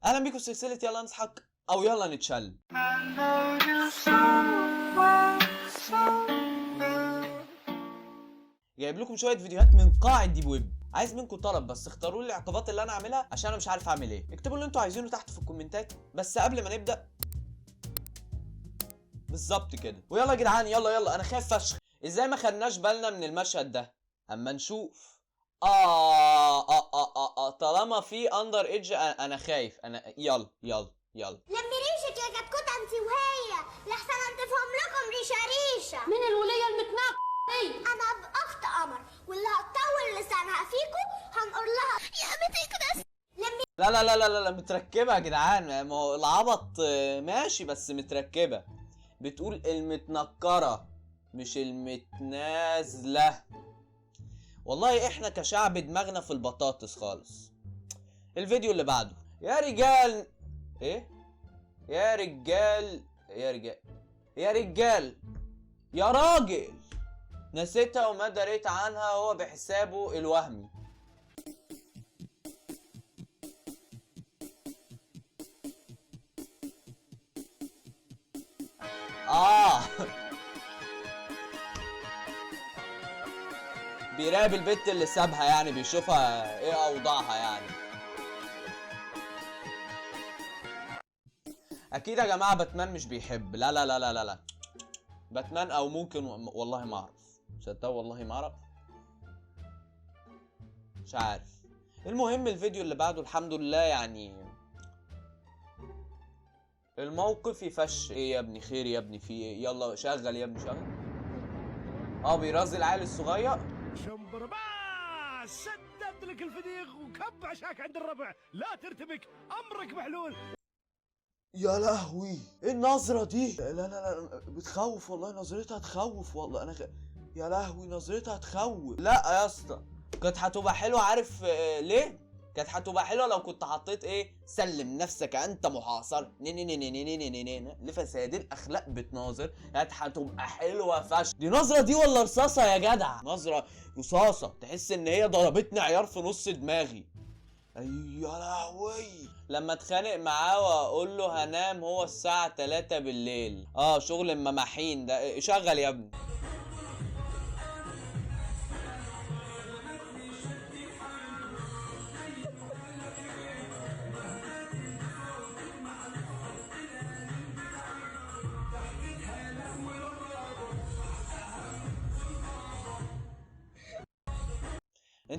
اهلا بيكم في سلسله يلا نضحك او يلا نتشل. جايب لكم شويه فيديوهات من قاع الديب ويب. عايز منكم طلب بس اختاروا لي العقوبات اللي انا اعملها عشان انا مش عارف اعمل ايه. اكتبوا اللي انتوا عايزينه تحت في الكومنتات. بس قبل ما نبدا بالظبط كده ويلا يا جدعان يلا انا خايف فشخ. ازاي ما خدناش بالنا من المشهد ده؟ اما نشوف. طالما في اندر ايدج انا خايف. انا يلا لمي ريشك يا كتكوت انت وهي لحسن انتفهم لكم ريشه من الولية المتناقة دي؟ انا باخت قمر واللي هتطول لسانها فيكم هنقول لها يا بنتي كده لمي. لا متركبه يا جدعان. ما هو العبط ماشي بس متركبه. بتقول المتنكره مش المتنازله. والله احنا كشعب دماغنا في البطاطس خالص. الفيديو اللي بعده يا رجال. ايه يا رجال يا راجل. نسيتها وما دريت عنها هو بحسابه الوهمي. بيراقب البت اللي سابها، يعني بيشوفها ايه اوضاعها يعني. اكيد يا جماعه باتمان مش بيحب. لا باتمان او ممكن والله ما اعرف. صدقوا والله ما اعرف. مش عارف. المهم الفيديو اللي بعده الحمد لله يعني الموقف يفش. ايه يا ابني خير يا ابني في ايه؟ يلا شغل يا ابني شغل. بيرازي العيل الصغير. شمبرباس سدد لك الفديق وكب عشاك عند الربع. لا ترتبك امرك محلول. يا لهوي ايه النظرة دي؟ لا بتخوف والله. نظرتها تخوف والله. يا لهوي نظرتها تخوف. لا يا اسطى كانت هتبقى حلوه. عارف ليه؟ كانت هتبقى حلوه لو كنت حطيت ايه؟ سلم نفسك انت محاصر لفساد الاخلاق بتناظر. كانت هتبقى حلوه فشخ. دي نظره دي ولا رصاصه يا جدع؟ نظره رصاصه. تحس ان هي ضربتني عيار في نص دماغي. يا لهوي. لما اتخانق معاه واقول له هنام هو الساعه 3 بالليل. شغل المماحين ده. شغل يا ابني.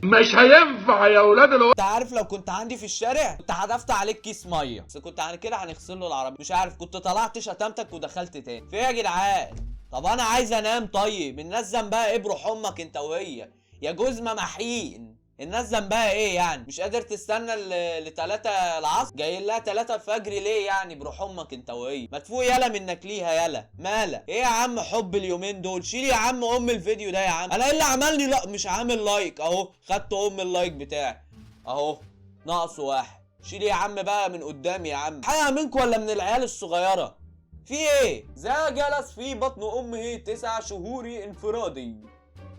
مش هينفع يا ولاد انت عارف لو كنت عندي في الشارع كنت هدفت عليك كيس ميه. بس كنت عن كده هنغسل له العربيه. مش عارف كنت طلعت شتمتك ودخلت تاني. في ايه يا جدعان؟ طب انا عايز انام. طيب الناس ذنبها ايه؟ بروح امك انت وهي يا جوز مماحين. الناس ذنبها ايه يعني؟ مش قادر تستنى ل 3 العصر؟ جاي لها 3 الفجر ليه يعني؟ بروح امك انت وهي. ما تفوق يالا منك ليها يالا. مالك ايه يا عم؟ حب اليومين دول. شيل يا عم الفيديو ده يا عم. انا ايه اللي عملني؟ لا مش عامل لايك اهو. خدت اللايك بتاعي اهو. ناقص واحد. شيل يا عم بقى من قدامي يا عم. حاجه منكم ولا من العيال الصغيره؟ في ايه؟ ذا جلس في بطن امه 9 شهور انفرادي.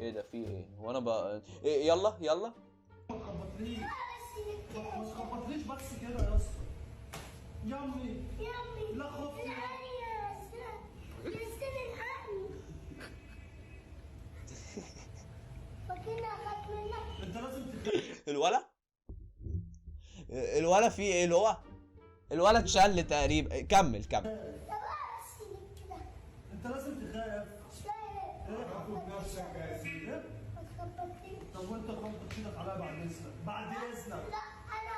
ايه ده في ايه؟ وانا بقى إيه؟ يلا ما تخبطليش بس كده يا اسطى. يمي لا خوف. انت لازم الولا في ايه؟ الولا اتشل تقريبا. كمل انت لازم تخاف. نفسك يا سيدي. طب وانت خبطت ايدك عليا بعد اذنك. لا انا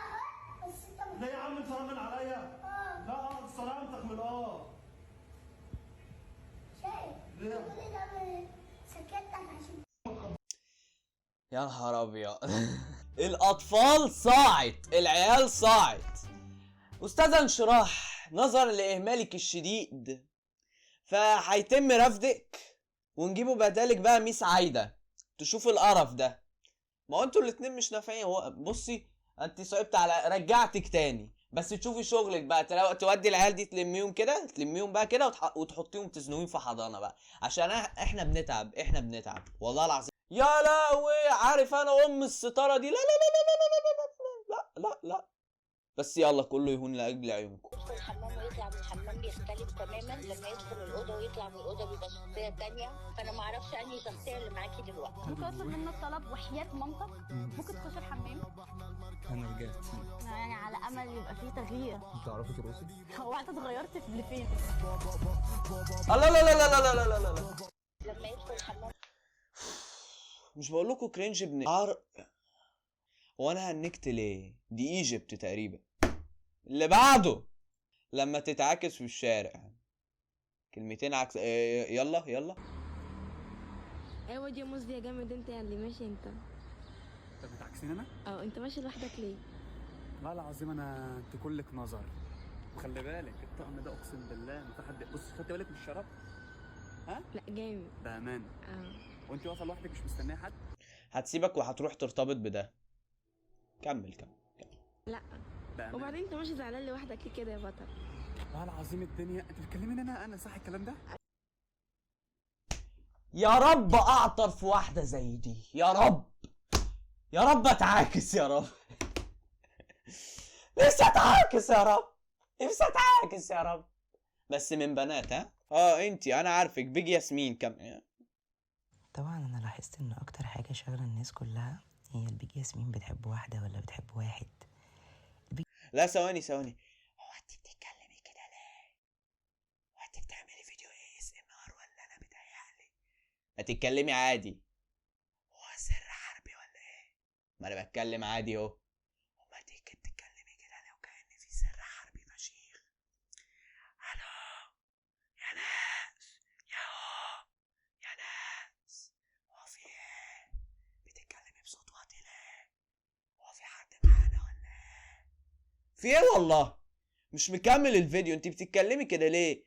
بس انت لا يا عم انت راجل عليا. لا سلامتك من شايف ليه؟ كل ده سكتك عشان يا نهار ابيض. الاطفال صاعت. العيال صاعت. استاذه انشراح نظرا لاهمالك الشديد فهيتم رفضك ونجيبه بدالك بقى ميس عايده تشوف القرف ده. ما هو انتوا الاتنين مش نافعين. هو بصي انت صعبت على رجعتك تاني. بس تشوفي شغلك بقى. تودي العيال دي تلميهم بقى كده وتحطيهم تزنوهم في حضانه بقى. عشان احنا بنتعب والله العظيم. يا لهوي. عارف انا الستاره دي. لا بس يلا كله يهون لاجل عيونكم. يدخل الحمام ويطلع من الحمام بيختلف تماما، لما يدخل الاوضه ويطلع من الاوضه بيبقى شخصيه تانية، فانا ما اعرفش انهي شخصيه اللي معاكي دلوقتي. ممكن اطلب منك طلب وحياة مامتك ممكن تخش الحمام؟ انا رجعت. يعني على امل يبقى فيه تغيير. تعرفي ترقصي؟ هو انت اتغيرت لفين؟ لا لا لا لا لا لا لا لا. لما يدخل الحمام مش بقول لكم كرنج ابن عرق. هو انا هنكت ليه؟ دي ايجيبت تقريبا. اللي بعده لما تتعاكس في الشارع. كلمتين عكس يلا يلا. ايوه دي موز يا جامد، انت اللي ماشي انت. طب بتعكسين انا؟ انت ماشي لوحدك ليه؟ لا العظيم انا انت كلك نظر. وخلي بالك الطقم ده اقسم بالله ما في حد. بص خدت بالك من الشراب؟ ها؟ لا جامد. بامانه. وانت واقفه لوحدك مش مستنيه حد؟ هتسيبك وهتروح ترتبط بده. كمل. لا بامانه. وبعدين انت ماشي زعلان لوحدك ليه كده يا بطل؟ لا العظيم الدنيا انت بتكلميني انا صح الكلام ده؟ يا رب اعطر في واحده زي دي، يا رب يا رب اتعاكس يا رب. نفسي اتعاكس يا رب، نفسي اتعاكس يا رب، بس من بنات. ها انتي انا عارفك بيج ياسمين. كم طبعا انا لاحظت ان اكتر حاجه شاغله الناس كلها هي البيج ياسمين بتحب واحده ولا بتحب واحد. لا ثواني. هو انت بتتكلمي كده ليه؟ هو انت بتعملي فيديو ASMR ولا انا بتهيألي؟ ما تتكلمي عادي. هو سر حربي ولا ايه؟ ما انا بتكلم عادي اهو. وما تيجي بتتكلمي كده ليه وكأن في سر حربي فشيخ. الو يا ناس، يا ناس، هو في ايه؟ بتتكلمي بصوت واطي ليه؟ هو في حد معانا ولا ايه؟ في ايه والله؟ مش مكمل الفيديو. انت بتتكلمي كده ليه؟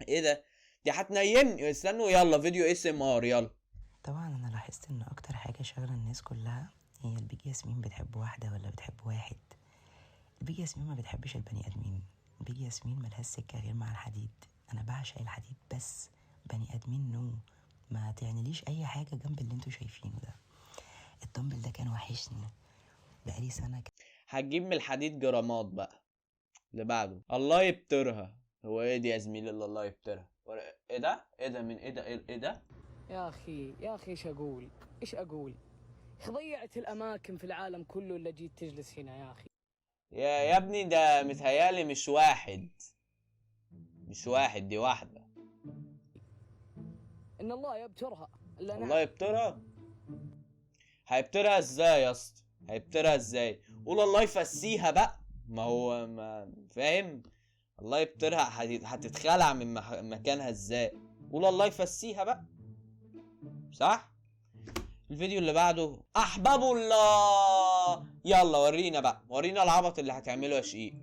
ايه ده؟ دي هتنيمني. استنوا يلا فيديو ASMR يلا. طبعا انا لاحظت ان اكتر حاجه شاغله الناس كلها هي البيج ياسمين بتحب واحده ولا بتحب واحد. البيج ياسمين ما بتحبش البني ادمين. البيج ياسمين ملهاش سكه غير مع الحديد. انا بعشق الحديد بس بني ادمين نو. ما تعنيليش اي حاجه جنب اللي انتوا شايفينه ده. الدمبل ده كان وحشني بقالي سنه. هتجيب من الحديد جرامات بقى. اللي بعده الله يبترها. هو ايه دي يا زميلي اللي الله يبترها؟ ايه ده؟ من ايه ده؟ يا اخي ايش اقول ضيعت الاماكن في العالم كله اللي جيت تجلس هنا يا اخي. يا ابني ده متهيالي مش واحد، دي واحدة. ان الله يبترها. الله يبترها؟ هيبترها ازاي يا اسطى؟ هيبترها ازاي؟ قول الله يفسيها بقى. ما هو ما فاهم. الله يبترها هتتخلع من مكانها ازاي؟ قول الله يفسيها بقى، صح؟ الفيديو اللي بعده احباب الله. يلا ورينا بقى، ورينا العبط اللي هتعمله يا شقيق.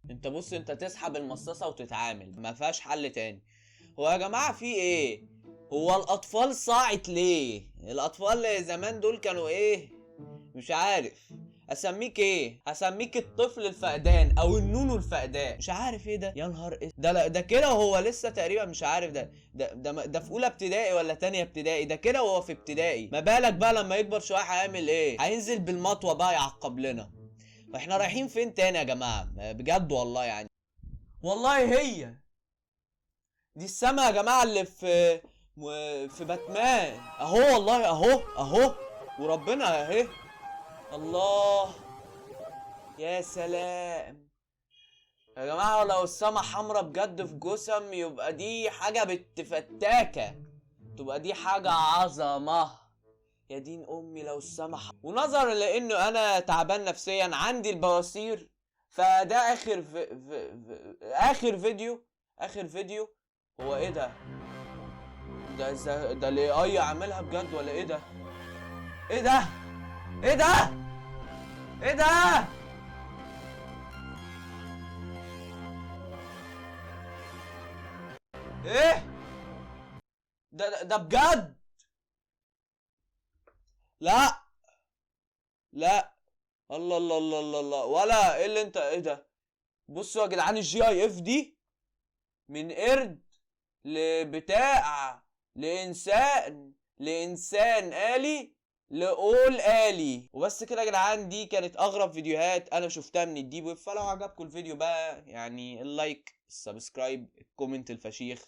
انت بص، انت تسحب المصاصة وتتعامل، ما فيهاش حل تاني. هو يا جماعة في ايه؟ هو الاطفال صاعت ليه؟ الاطفال زمان دول كانوا ايه؟ مش عارف اسميك ايه. اسميك الطفل الفقدان او النونو الفقدان، مش عارف ايه ده. يا نهار ايه ده كده. هو لسه تقريبا مش عارف ده في اولى ابتدائي ولا تانية ابتدائي. ده كده وهو في ابتدائي. ما بالك بقى لما يكبر شويه هيعمل ايه؟ هينزل بالمطوه بقى يعقب لنا. احنا رايحين فين تاني يا جماعه؟ بجد والله يعني. والله هي دي السما يا جماعه اللي في باتمان اهو. والله اهو وربنا اهي. الله يا سلام يا جماعه. لو السما حمرا بجد في جسم يبقى دي حاجه بتفتاكه، تبقى دي حاجه عظمه. يا دين امي لو السما ونظرا لانه انا تعبان نفسيا عندي البواسير، فده اخر فيديو. هو ايه ده الاي عاملها بجد ولا ايه ده؟ ايه ده ايه ده بجد. لا الله الله الله الله الله. ولا ايه اللي انت ايه ده؟ بصوا يا جدعان الجي اي اف دي من قرد لبتاع لإنسان آلي لأول آلي. وبس كده يا جدعان، دي كانت أغرب فيديوهات أنا شفتها من الديب ويب. فلو عجبكم الفيديو بقى يعني اللايك، السبسكرايب، الكومنت الفشيخ،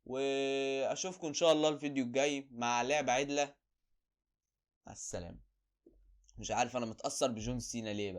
وأشوفكم إن شاء الله الفيديو الجاي مع لعبة عدلة. مع السلامة. مش عارف أنا متأثر بجون سينا ليه بس.